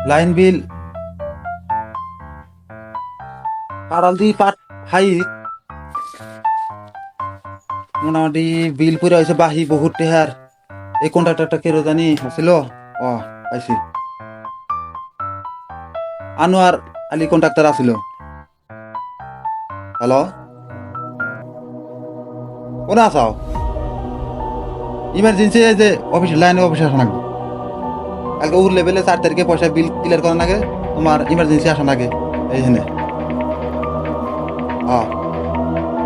Line বিল পাড়াল দি পাট high মোটামুটি বিল পুরা হয়েছে বাহি বহুত টেহার। এই কন্ট্রাক্টরটা কেরো জানি আছিল ও পাইছি আনোয়ার আলী কন্ট্রাক্টর আছিল। হ্যালো কোনা আসাও ইমার্জেন্সি যে অফিস লাইনে অফিসে আসা লাগবে কালকে ওর লেভেলে 4 তারিখে পয়সা বিল ক্লিয়ার করার আগে তোমার ইমার্জেন্সি আসা লাগে এইখানে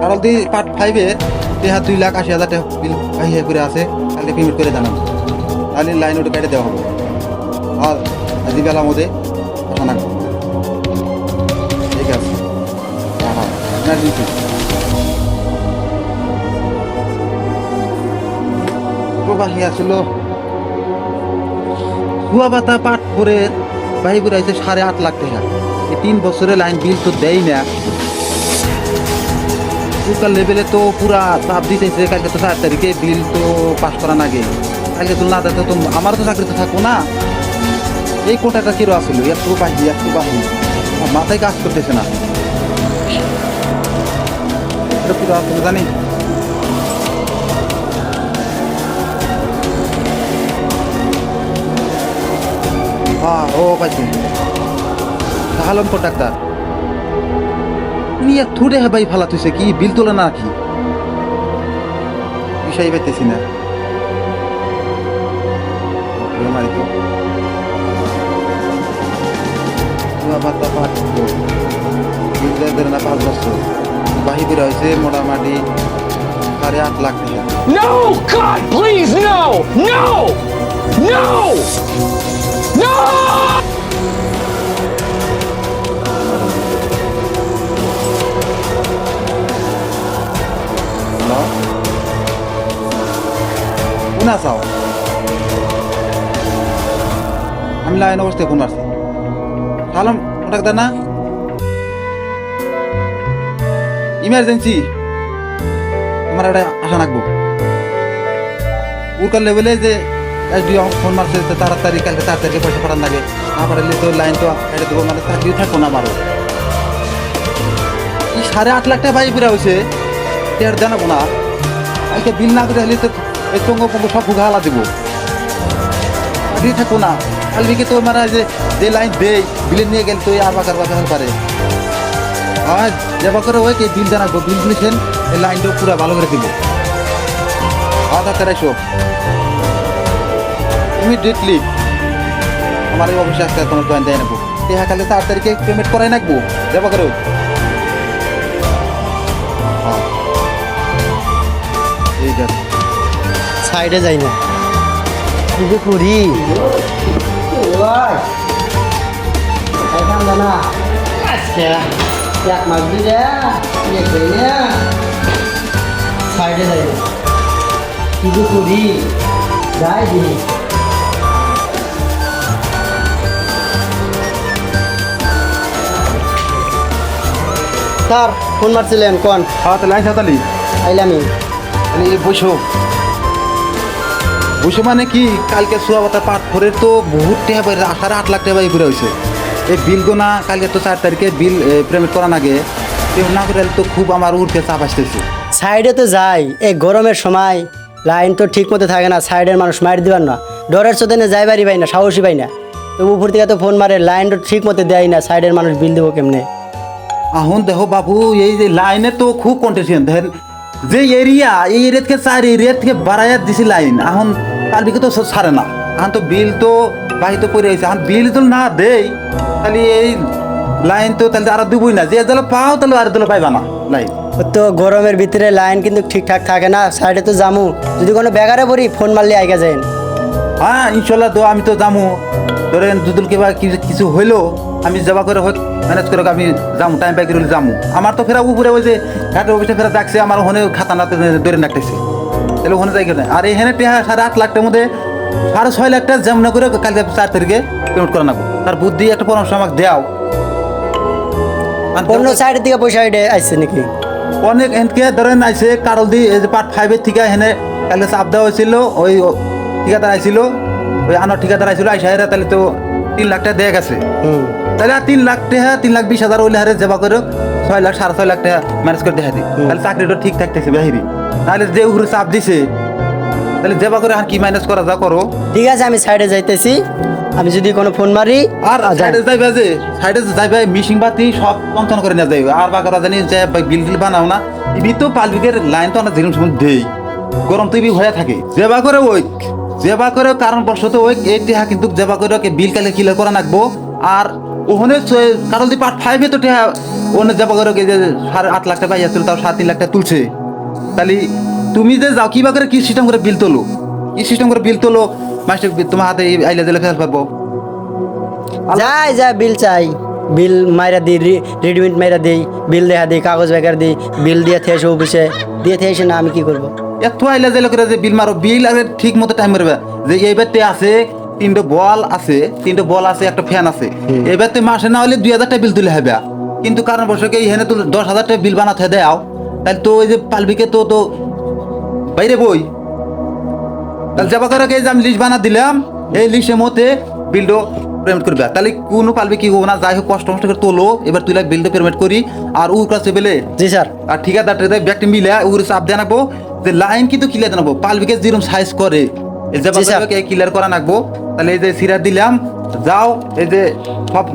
কারণ দি পার্ট 5 এ 2,80,000 টাকা বিল বাহিয়ে করে আছে কালকে পেমেন্ট করে জানাবো তাহলে লাইন ওটা কেটে দেওয়া হবে। আর আজ বেলা মধ্যে আসা লাগবে ঠিক আছে। হ্যাঁ ইমার্জেন্সি বাহি আসল কুয়াবাতা পাট করে বাহি করে আছে 8.5 লাখ টাকা। এই 3 বছরের লাইন বিল তো দেয় না সরকার লেভেলে তো পুরা চাপ দিতেছে। কালকে তো 4 তারিখে বিল তো পাস করা নাগে কালকে তো না দিতে তো আমারও তো চাকরি তো থাকবো না। এই কোটাটা কিরো আসলো একটু বাহি মাথায় কাজ করতেছে না কিরো আসলো জানি। হ্যাঁ ও পাইছি আলম কন্ট্রাক্টর নিয়ে থুড়ে ভাই ফালা তুইছে কি বিল তোলে না কি বিষয় পাইতেছি না না 5 বছর বাহি বের হয়েছে মোটামুটি 8.5 লাখ টাকা। No, God, please, no! No! No! No! কোন আসাও আমি লাইন অবস্থায় ফোন আসছি সালাম কন্ট্রাক্টর না ইমার্জেন্সি তোমার একটা আশা রাখবো উরকার লেভেলে যে এসডিও ফোন মারছে তাড়াতাড়ি কালকে 4 তারিখে পয়সা পাঠান লাগে না পাঠালে তো লাইন তো কেটে দেবো মানে চাকরিও থাকবো না আমারও। এই 8.5 লাখ টাকা বাই বেরা হয়েছে টের জানাবো না কালকে বিল না করে হলে তো এই চঙ্গ পঙ্গ সব ভুগা হালা দেবো চাকরি থাকবো না। কালকে তো মানে যে লাইন দেয় বিলে নিয়ে গেলে তো আর বাকার পারে হ্যাঁ যাবা করে ওই কে বিল জানাবো বিল দিয়েছেন এই লাইনটা পুরো ভালো করে দিব। তাড়াতাড়ি ইমিডিয়েটলি আমার এই অফিসে আসতে তোমার জয়েন দিয়ে নেবো হ্যাঁ কালকে 4 তারিখে পেমেন্ট করাই রাখবো যাবা করে ঠিক আছে সাইডে যাই না কিছু করি না আজকে 1 মাস দিয়ে সাইডে যাই না কিছু করি যাই দিই স্যার ফোন মারছিলেন কোন তাহলে লাইন সাতালি আইলামি বসো মানে কি কালকে সুয়াবাতা পাট করে তো বহুত টাকা পাই 8.5 লাখ টাকা ঘুরে হয়েছে এই বিল গোনা কালকে তো 4 তারিখে বিল পেমেন্ট করার আগে কেউ না করে তো খুব আমার উঠে চাপ আসতেছে। সাইডে তো যাই এই গরমের সময় লাইন তো ঠিক মতো থাকে না সাইডের মানুষ মার দিবার না ডরের চোদনে যাই বাড়ি পাই না সাহসী পাই না তো উপর থেকে তো ফোন মারে লাইন তো ঠিক মতো দেয় না সাইডের মানুষ বিল দেবো কেমনে। এখন দেখো বাবু এই যে লাইনে তো খুব কন্টেনশন দেখেন যে এরিয়া এই এরিয়া থেকে 4 এরিয়া থেকে বাড়াইয়া দিছি লাইন এখন তার বিকে তো ছাড়ে না এখন তো বিল তো বাহিত করে হয়েছে এখন বিল তো না দেই তাহলে এই লাইন তো তাহলে আরো দিবই না যে দল পাও তাহলে আর দল পাইবা না লাইন তো গরমের ভিতরে লাইন কিন্তু ঠিকঠাক থাকে না সাইডে তো যামু যদি কোনো বেগারে পড়ি ফোন মারলে আইগা যায়। হ্যাঁ ইনশাল্লাহ তো আমি তো যাবো ধরেন দুদুল কিবা কিছু হইলো আমি যাবা করে হোক ম্যানেজ করে আমি যাবো টাইম পাই করে যাবো আমার তো ফেরা উপরে ওই যে ঘাটের অফিসে ফেরা ডাকছে আমার ওখানে খাতা নাতে ধরে রাখতেছে তাহলে ওখানে যাই না আর এখানে 8.5 লাখ টাকার মধ্যে 6.5 লাখ টাকা যেমন করে কালকে 4 তারিখে পেমেন্ট করে নেবো তার বুদ্ধি একটা পরামর্শ আমাকে দেও অন্য সাইডের দিকে পয়সা আসছে নাকি অনেক এনকে ধরেন আইছে কারল দি এই যে পার্ট 5 এর থেকে এখানে কালকে চাপ দেওয়া হয়েছিল ওই ঠিকাদার আইছিল ওই আনার ঠিকাদার আইছিল আইসা হেরা তাহলে তো 3 লাখ টাকা দেয়া গেছে তাহলে আর 3 লাখ টাকা 3,20,000 ওইলে হারে জবা করে 6 লাখ 6.5 লাখ টাকা ম্যানেজ করে দেখা দিই তাহলে চাকরিটা ঠিক থাকতেছে বাহিরি তাহলে যে উপরে চাপ দিছে তাহলে জবা করে আর কি মাইনাস করা যা করো ঠিক আছে আমি সাইডে যাইতেছি আমি যদি কোনো ফোন মারি আর সাইডে যাইবা যে সাইডে যাইবা মিশিং বাতি সব কমতন করে না যাইবে আর বা করা জানি যে বিল টিল বানাও না ইবি তো পালবিকের লাইন তো আমরা যেরকম সময় দেই গরম তো ইবি হয়ে থাকে জেবা করে ওই জেবা করে কারণ বর্ষত ওই এইটা কিন্তু জেবা করে বিল কালে ক্লিয়ার করা রাখবো আর ওখানে কারণ দি পার্ট 5 এ তো ওখানে জেবা করে যে 8.5 লাখ টাকা পাইয়াছিল তাও 3.5 লাখ টাকা তুলছে তাহলে তুমি যে যাও কিবা করে কি সিস্টেম করে বিল তোলো কি সিস্টেম করে বিল তোলো মাস্টার তোমার হাতে আইলে দিলে ফেল পারবো যাই যা বিল চাই বিল মাইরা দিই রেডিমেড মাইরা দিই বিল দেখা দিই কাগজ বেকার দিই বিল দিয়ে থেসে অফিসে দিয়ে থেসে না আমি কি করবো এত আইলে দিলে করে যে বিল মারো বিল আগে ঠিক মতো টাইম মারবে যে এইবারতে আছে 3টা বল আছে 3টা বল আছে একটা ফ্যান আছে এইবারতে মাসে না হলে 2,000 টাকা বিল তুলে হবে কিন্তু কারণ বর্ষকে এখানে তো 10,000 টাকা বিল বানাতে দেও তাহলে তো ওই যে পালবিকে তো তো বাইরে বই তাহলে যাবা করে যে আমি লিস্ট বানা দিলাম এই লিস্টের মধ্যে বিলটা পেমেন্ট করবে তাহলে কোনো পালবি কি হবে না যাই হোক কষ্ট করে তোলো এবার তুই বিলটা পেমেন্ট করি আর ও কাছে বেলে জি স্যার আর ঠিকাদার ব্যক্তি মিলে ওর চাপ দিয়ে রাখবো যে লাইন কিন্তু ক্লিয়ার জানাবো পালবিকে যেরকম সাইজ করে এই যে ক্লিয়ার করা রাখবো তাহলে এই যে সিরা দিলাম যাও এই যে সব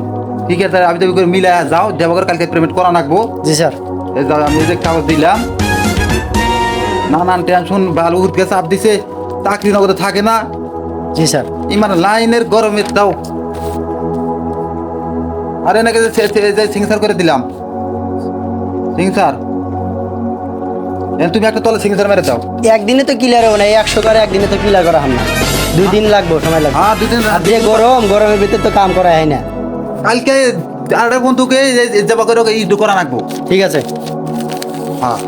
ঠিকাদার আমি করে মিলে যাও যাবো করে কালকে পেমেন্ট করা রাখবো জি স্যার এই যাও আমি এই যে কাগজ দিলাম নানান টেনশন ভালো উঠকে চাপ দিছে চাকরি নগদে থাকে না জি স্যার ইমান লাইনের গরমে দাও আরে নাকি যে সিংসার করে দিলাম সিংসার তুমি একটা তলে সিংসার মেরে দাও একদিনে তো ক্লিয়ার হবে না 100 করে একদিনে তো ক্লিয়ার করা হবে না 2 দিন লাগবে সময় লাগবে হ্যাঁ 2 দিন আর যে গরমের ভিতরে তো কাম করা হয় না কালকে আরেকটা বন্ধুকে যাবা করে এই করা রাখবো ঠিক আছে হ্যাঁ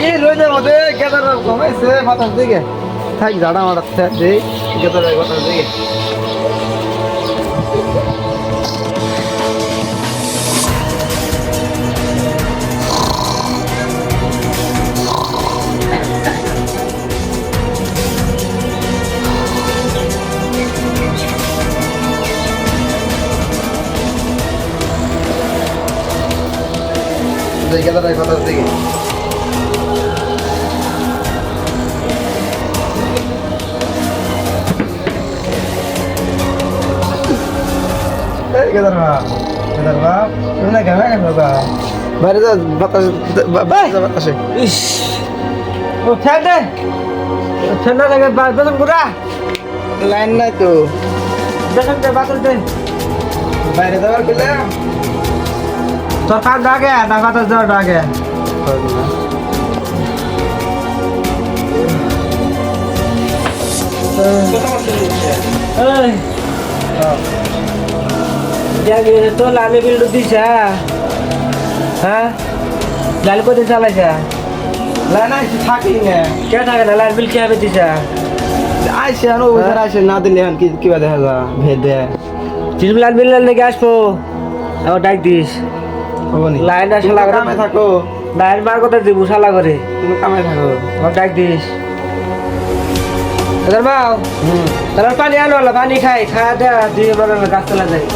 এই রোদের মধ্যে গেদার কমাইছে বাতাস দিকে থাক ঝাড়া মারাচ্ছে দেই গেদার বাতাস দিকে গেদার বাতাস দিকে বাইরে যা বাতাস বাতাসে ইস ও ঠান্ডা ঠান্ডা লাগে বেতন পুরা লাইন নাই তো বেতন দে বাতল দে বাইরে যাওয়ার পেলে তোর কাজ ডাকে না বাতাস দেওয়ার ডাকে এই জাগে তো লালে বিল দিছ হ্যাঁ লাল কোথায় চালাইছে লাইন আইসি থাকি না কে থাকে না লাল বিল কে হবে দিছ আইসি আনো ওইখানে আইসি না দিলে এখন কিবা দেখা যা ভেদ দেয় চিজ লাল বিল লেগে আসবো আবার ডাক দিস হবনি লাইন আসে লাগা কামে থাকো লাইন বার কথা দিব শালা করে তুমি কামে থাকো আমার ডাক দিস এদার বাও তাহলে পানি আনো পানি খাই খাওয়া দেওয়া দিয়ে বড় গাছ তোলা যায়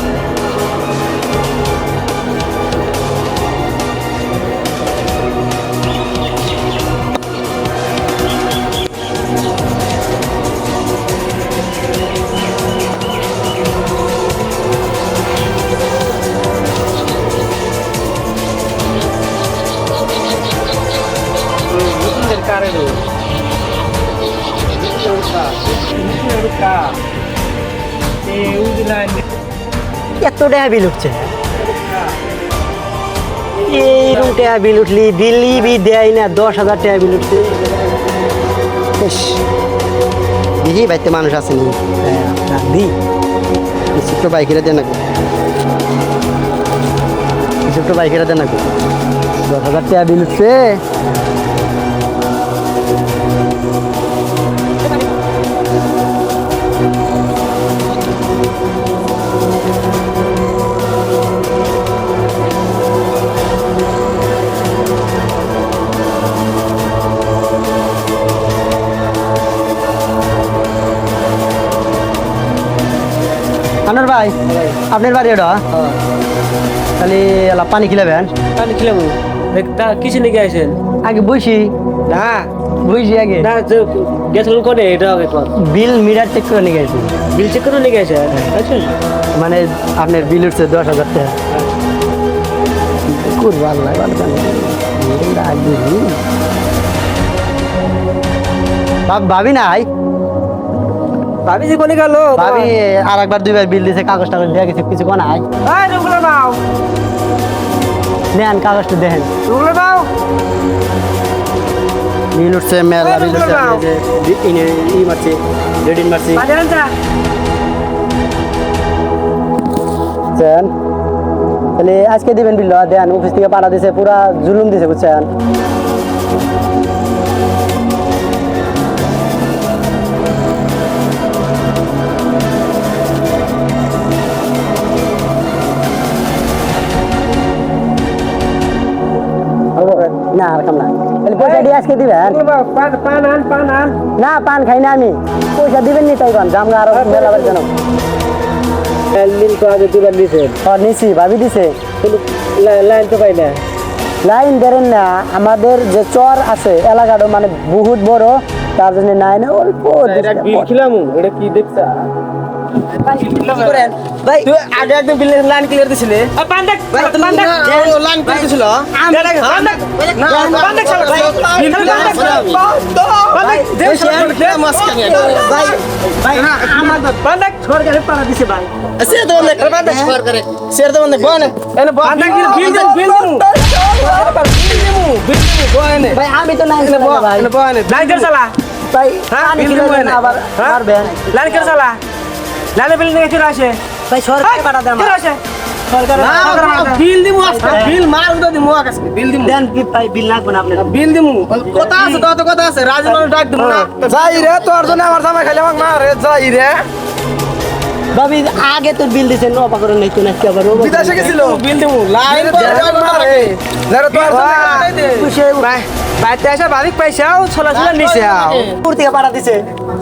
এত টাকা বিল উঠছে এইরকম টাকা বিল উঠলি দিল্লি বি দেয় না 10,000 টাকা বিল উঠছে ইস, দেখি বাড়িতে মানুষ আসেনি দি ছোট্ট বাইকেরা দেন না ছোট্ট বাইকেরা দেন না 10,000 টাকা বিল উঠছে আনার ভাই আপনার বাড়ি ওটা তাহলে এলা পানি খিলাবেন পানি খেলাম তা কিছু নাকি আইছেন আগে বসি না বসি আগে না গ্যাস করে এটা আগে কর বিল মিটার চেক করে নিয়ে গেছি বিল চেক করে নাকি আইছেন আচ্ছা মানে আপনার বিল উঠছে 10,000 টাকা করবো আল্লাহ ভালো জানে। ভাবি নাই ভাবি যে কোনে গেল ভাবি আর একবার দুইবার বিল দিছে কাগজ টাগজ দিয়ে গেছে কিছু কোন নাই এই রুগলো নাও নেন কাগজটা দেখেন রুগলো নাও বিল উঠছে মেলা বিল উঠছে নাও। ই মারছে রেডিন মারছে বাজারেন যা বুঝছেন তাহলে আজকে দিবেন বিল দেন অফিস থেকে পাঠা দিছে পুরা জুলুম দিছে বুঝছেন না আর কাম না তাহলে পয়সা দিয়ে আজকে দিবেন পান আন না পান খাই না আমি পয়সা দিবেন নি তাই কোন জামগা আরো মেলা বার জানো লিল তো আগে দিবার দিছেন নিছি ভাবি দিছে লাইন তো পাই না লাইন ধরেন না আমাদের যে চর আছে এলাকাটা মানে বহুত বড় তার জন্য নাই না অল্প বিল খিলাম এটা কি দেখছা ভাই তুই আগে একদম বিল লাইন ক্লিয়ার দিছিলে পান দেখ পান দেখ লাইন ক্লিয়ার দিছিল পান দেখ পান দেখ ভাই ভাই আমার পান দেখ সরকারে পাড়া দিছে ভাই সে তো দেখ পান দেখ সরকারে সে তো দেখ বনে এনে পান দেখ বিল দেখ বিল বনে ভাই আমি তো লাইন চালাই না ভাই এনে বনে লাইন কে চালা ভাই হ্যাঁ, পানি বিল কিনে দেবো না। আবার হ্যাঁ? মারবেন লাইন কে চালা লাইন বিল নিয়ে চলে আসে ভাই সরকারে পাড়া দেন চলে আসে সরকারে বিল দিমু আজকে বিল মার উদা দিমু আজকে বিল দিমু দেন কি ভাই বিল লাগবে না আপনার বিল দিমু কথা আছে তো কথা আছে রাজমান ডাক দিমু না যাই রে তোর জন্য আমার জামাই খাইলে আমাকে মারে যাই রে ভাবি আগে তোর বিল দিছেন অপা করে নাই তো নাকি আবার বিদেশে গেছিল বিল দিমু লাইন মারে যারা তোর জন্য খাইলে দে ভাই বাইতে এসে বাড়ির পয়সাও ছোলা ছোলা নিছে উপর থেকে পাড়া দিছে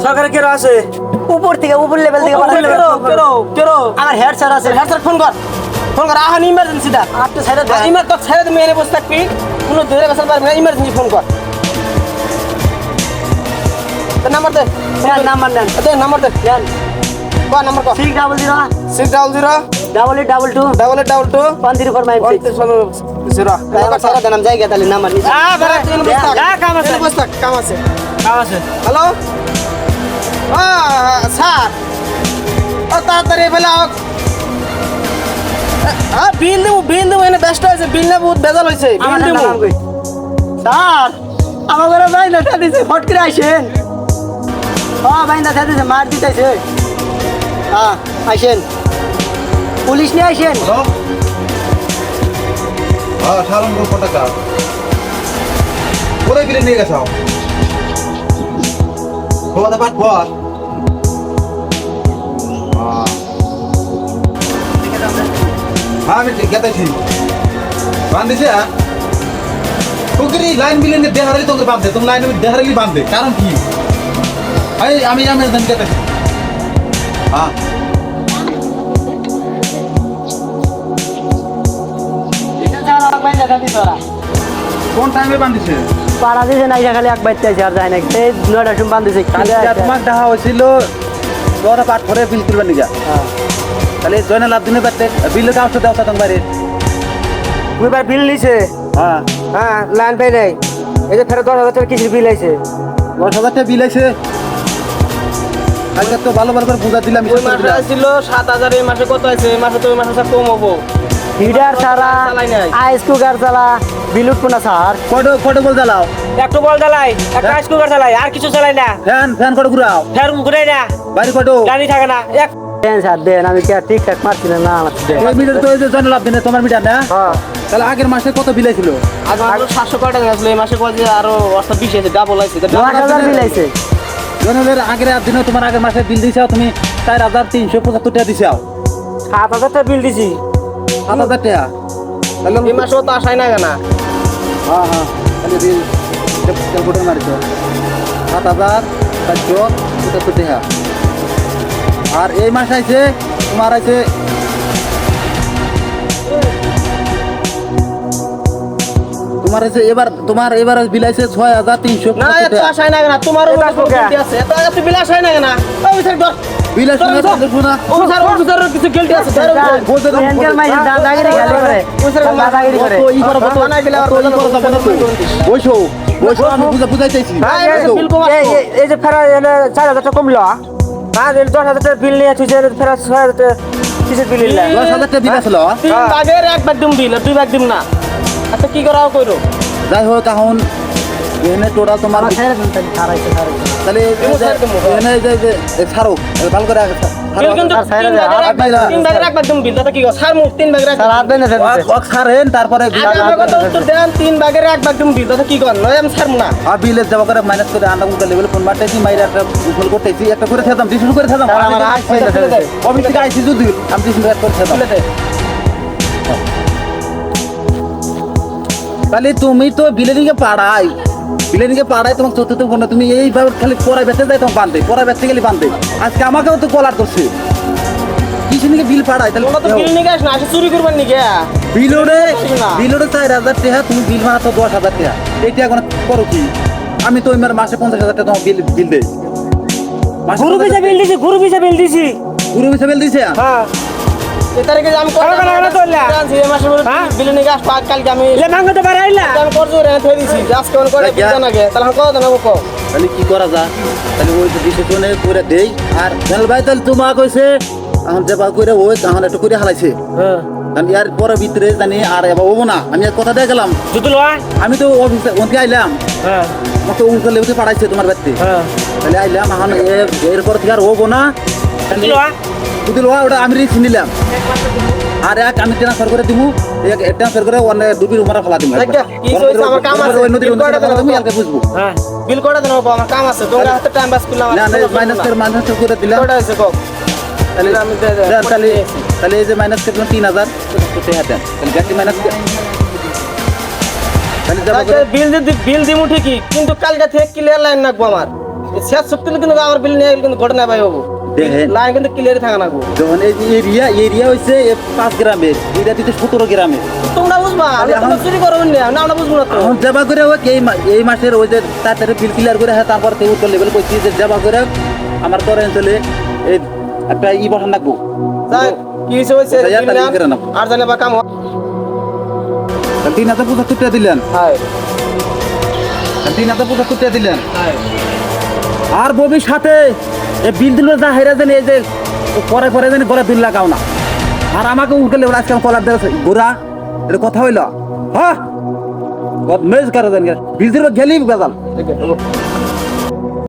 সরকারে কে আছে উপর থেকে উপর লেভেল থেকে পাড়া দিছে কেরো আমার হেড স্যার আছে হেড স্যার ফোন কর আহান ইমার্জেন্সি দা আপনি সাইডে ইমার তো ছেড়ে তুমি এনে বসে থাকবি কোনো ধরে বসে পারবি না ইমার্জেন্সি ফোন কর নাম্বার দে নাম্বার নেন নাম্বার দে নেন কর নাম্বার কর 600 600 8822 22 13456 0 আমার সারা দেন জায়গা তাহলে নাম্বার নিছি কাম আছে কাম আছে কাম আছে হ্যালো স্যার ও তাড়াতাড়ি বেলা হোক বিল দেবো এনে ব্যস্ত হয়েছে বিল না বহুত বেজাল হয়েছে বিল দেবো স্যার আমার ঘরে ভাই না দিছে ফট করে আইছেন ভাই না দিছে মার দিতেছে আইছেন পুলিশ নিয়ে আইছেন হ্যাঁ সালাম করবো টাকা কোথায় বিলে নিয়ে গেছো কোথা পাঠ পর হ্যাঁ আমি গেতেছি বান্ধিছে তোকে লাইন বিলে নিয়ে দেহারালি তোকে বাঁধে তুমি লাইন দেহারালি বাঁধে কারণ কি আমি গেতেছি হ্যাঁ কোন টাইমে বান্ধিছে পাড়া দিছে না খালি এক বাইতে আছে আর যায় না এই 9টার সময় বান্ধিছে কালকে তোমার দেখা হয়েছিল তোরা পাঠ করে বিল করবে নিগা তাহলে জয়না লাভ দিনে পারতে বিলের কাগজটা দেওয়া তোমার বাইরে ওইবার বিল নিছে হ্যাঁ হ্যাঁ লাইন পাই নাই এই যে ফেরত 10,000 টাকা কিসের বিল আইছে 10,000 টাকা বিল আছে কালকে তো ভালো ভালো করে বুঝা দিলাম ওই মাসে আসছিল 7,000 এই মাসে কত আছে এই মাসে তো ওই মাসে কম হবো হিটার ছাড়া চালাই নাই। আইস কুকার চালা বিলুট কোনা স্যার কটো বল জ্বালাও একটু বল চালাই একটা রাইস কুকার চালাই আর কিছু চালাই না ফ্যান কটো ঘুরাও ফের ঘুরে না বাড়ি কটো গাড়ি থাকে না এক দেন স্যার দেন আমি কি আর ঠিকঠাক মারছি না না আমার দেন। ওই মিটার তো ওই যে জন লাভ দিনে তোমার মিটার না হ্যাঁ তাহলে আগের মাসে কত বিল ছিল আজ মাত্র 700 টাকা গেছিল এই মাসে কয় যে আরো 20 আছে ডাবল আছে 9,000 বিল আইছে জনের আগের দিনে তোমার আগের মাসে বিল দিছাও তুমি 4,375 টাকা দিছাও 7,000 টাকা বিল দিছি 7,000 টাকা তাহলে এই মাসেও তো আসাই না কেনা হ্যাঁ তাহলে বিল ক্যালকুলেটর মারিছো 7,475 টাকা আর এই মাস আইছে তোমার আছে তোমার এবার বিল আছে 6,300 না এত আসাই না কেনা তোমারও গিল্টি আছে এত বিল আসাই না কেনা ওই স্যার বিল আছে শোনা ওই স্যার কিছু গিল্টি আছে এনকেল মাইছে দাদাগিরি গালি করে দাদাগিরি করে বসো আমি বুঝাইতেছি বিল কম এই যে ফেরা 4,000 টাকা কমলো না 10,000 টাকা বিল নিয়ে তুই ফেরা 6,000 টাকা কিসের বিল নিলা 10,000 টাকা বিল আসলো তিন ভাগের এক ভাগ দিম বিল দুই ভাগ দিম না আচ্ছা কি করাও কইরো যাই হোক এখন এখানে টোটাল তোমার ছেড়ে দেন তাহলে তাহলে এখানে যে ছাড়ো ভালো করে বিল কিন্তু তিন ভাগের এক ভাগ দিম বিল দাদা কি কর স্যার মুখ তিন ভাগের এক স্যার আপনি না ছাড়েন তারপরে উত্তর দেন তিন ভাগের এক ভাগ দিম বিল দাদা কি কর নয় আমি ছাড়ব না বিলের যাওয়া করে মাইনাস করে আন্ডা উল্টা লেভেল ফোন মারতেছি মাইরা একটা উফল করতেছি একটা করে খেতাম ডিসিশন করে খেতাম আমার আজ অফিস থেকে আইসি যদি আমি ডিসিশন করে খেতাম তাহলে তুমি তো বিলেনিকে পাড়াই তোমার চতুর্থ ফোন তুমি এইভাবে খালি পড়াই বেঁচে যাই তোমার বান্ধে পড়াই বেঁচে গেলে বান্ধে আজকে আমাকেও তো কলার করছে কিসে বিল পাড়াই তাহলে তোমরা তো বিল নিয়ে আসনা আসে চুরি করবেন নাকি বিলোডে 4,000 টাকা তুমি বিল মারা তো 10,000 টাকা এই টাকা কোনো করো কি আমি তো ওই মাসে 50,000 টাকা তোমার বিল দেই গুরু পিছা বিল দিছি গুরু হিসাবে বিল দিছে হ্যাঁ এই তারিখে যে আমি কথা না তোলা এই মাসের মধ্যে বিল নিয়ে আস কালকে আমি লে ভাঙতে তো বাড়াইলা আমি করজো রে থই দিছি আজকে কোন করে বিল জানাকে তাহলে আমি কথা নেব কো তাহলে কি করা যায় তাহলে ওই ডিসিশনে করে দেই আর জাল ভাই তাহলে তোমার কইছে এখন যে বা করে ওই এখন একটু করে হালাইছে হ্যাঁ কারণ ইয়ার পরে ভিতরে জানি আর এবার হবো না আমি এক কথা দিয়ে গেলাম জুতুল ভাই আমি তো অফিসে ওনকে আইলাম হ্যাঁ আমাকে উল্টো লেবুতে পাঠাইছে তোমার বাড়িতে হ্যাঁ তাহলে আইলাম এখন এরপর থেকে আর হবো না জুতুল ভাই যদি ওটা আমি রিস্ক নিলাম আর এক আমি ট্রান্সফার করে দিব ট্রান্সফার করে অনেক ডুবির উমারা ফেলা দিব কি কইছ আমার কাম আছে ওই নদীর তুমি আলকে বুঝবো হ্যাঁ বিল করে দেন আমার কাম আছে তোমরা হাতে টাইম পাস করলাম না মাইনাস করে দিলাম কটা আছে কো তাহলে আমি তাহলে এই যে মাইনাস করলাম 3,000 তাহলে ব্যাকি মাইনাস তাহলে যাবো আচ্ছা বিল দিমু ঠিকই কিন্তু কালকে থেকে ক্লিয়ার লাইন রাখবো আমার শেষ সত্যি কিন্তু আমার বিল নিয়ে কিন্তু ঘটনা পাই হবো দেখেন লাইন কিন্তু ক্লিয়ার থাকা লাগবো যখন এই এরিয়া হচ্ছে 5 গ্রামের এটা দিতে 17 গ্রামের তোমরা বুঝবা তোমরা চুরি করবেন না আমরা বুঝবো না তো এখন যাবা করে হোক এই মাসের ওই যে তাড়াতাড়ি বিল ক্লিয়ার করে হ্যাঁ তারপর থেকে উত্তর লেভেল করছি যে যাবা করে আমার তোর অঞ্চলে এই একটা বসান রাখবো কি হয়েছে আর জানে বা কাম 3,075 টাকা দিলেন হয় 3,075 টাকা দিলেন হয় আর ভবিষ্যতে এই বিল দিল যা হেরে দেন এই যে পরে জানি গলা বিল লাগাও না আর আমাকে উল্টে লেবল আজকাল কলার দেওয়া গোড়া এটা কথা হইল হ্যাঁ মেজ করে দেন বিল দিল গেলি বেজাল ঠিক আছে